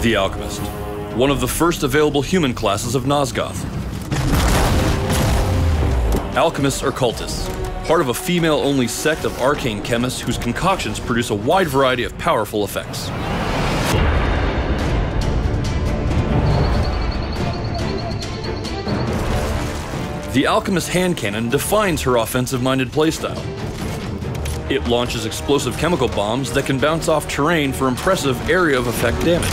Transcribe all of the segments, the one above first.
The Alchemist, one of the first available human classes of Nosgoth. Alchemists are cultists, part of a female-only sect of arcane chemists whose concoctions produce a wide variety of powerful effects. The Alchemist's hand cannon defines her offensive-minded playstyle. It launches explosive chemical bombs that can bounce off terrain for impressive area of effect damage.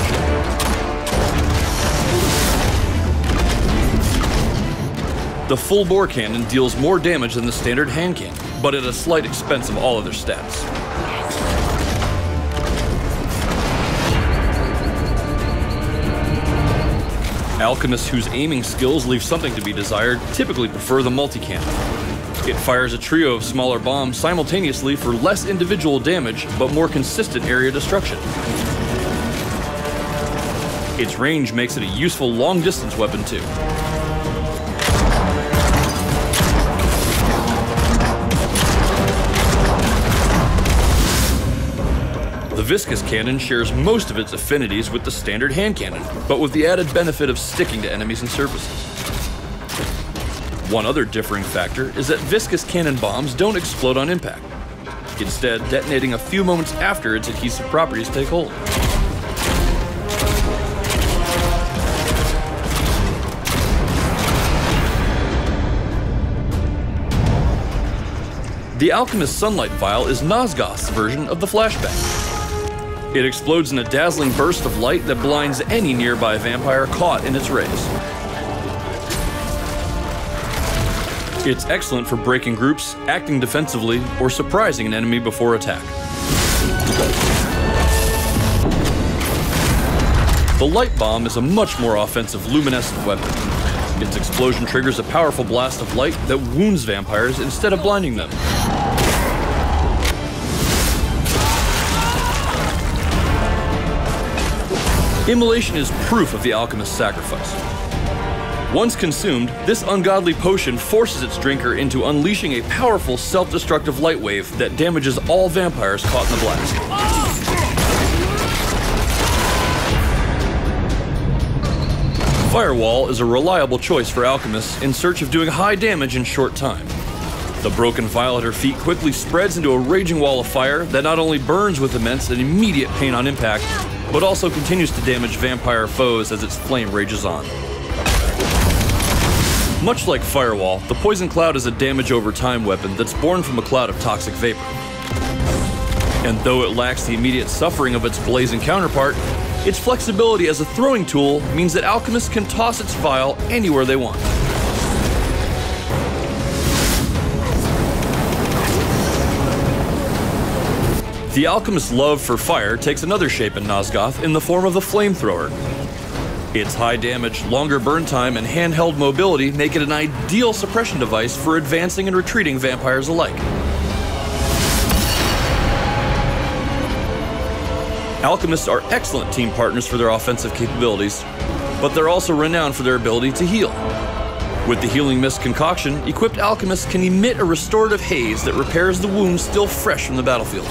The full-bore cannon deals more damage than the standard hand cannon, but at a slight expense of all other stats. Alchemists whose aiming skills leave something to be desired typically prefer the multi-cannon. It fires a trio of smaller bombs simultaneously for less individual damage, but more consistent area destruction. Its range makes it a useful long-distance weapon too. The viscous cannon shares most of its affinities with the standard hand cannon, but with the added benefit of sticking to enemies and surfaces. One other differing factor is that viscous cannon bombs don't explode on impact, instead detonating a few moments after its adhesive properties take hold. The Alchemist's Sunlight Vial is Nosgoth's version of the flashbang. It explodes in a dazzling burst of light that blinds any nearby vampire caught in its rays. It's excellent for breaking groups, acting defensively, or surprising an enemy before attack. The light bomb is a much more offensive luminescent weapon. Its explosion triggers a powerful blast of light that wounds vampires instead of blinding them. Immolation is proof of the Alchemist's sacrifice. Once consumed, this ungodly potion forces its drinker into unleashing a powerful self-destructive light wave that damages all vampires caught in the blast. Firewall is a reliable choice for alchemists in search of doing high damage in short time. The broken vial at her feet quickly spreads into a raging wall of fire that not only burns with immense and immediate pain on impact, but also continues to damage vampire foes as its flame rages on. Much like Firewall, the Poison Cloud is a damage-over-time weapon that's born from a cloud of toxic vapor. And though it lacks the immediate suffering of its blazing counterpart, its flexibility as a throwing tool means that alchemists can toss its vial anywhere they want. The alchemist's love for fire takes another shape in Nosgoth in the form of the flamethrower. Its high damage, longer burn time, and handheld mobility make it an ideal suppression device for advancing and retreating vampires alike. Alchemists are excellent team partners for their offensive capabilities, but they're also renowned for their ability to heal. With the Healing Mist concoction, equipped alchemists can emit a restorative haze that repairs the wounds still fresh from the battlefield.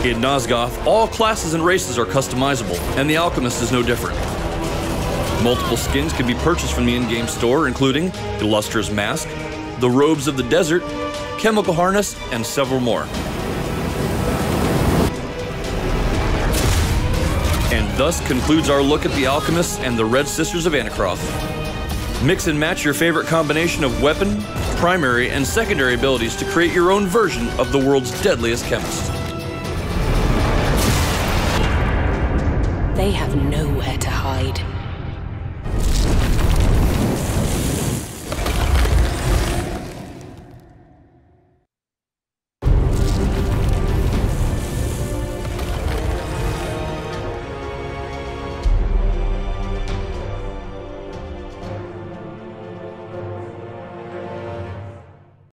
In Nosgoth, all classes and races are customizable, and the Alchemist is no different. Multiple skins can be purchased from the in-game store, including the Lustrous Mask, the Robes of the Desert, Chemical Harness, and several more. And thus concludes our look at the Alchemists and the Red Sisters of Anacroth. Mix and match your favorite combination of weapon, primary, and secondary abilities to create your own version of the world's deadliest chemist. They have nowhere to hide.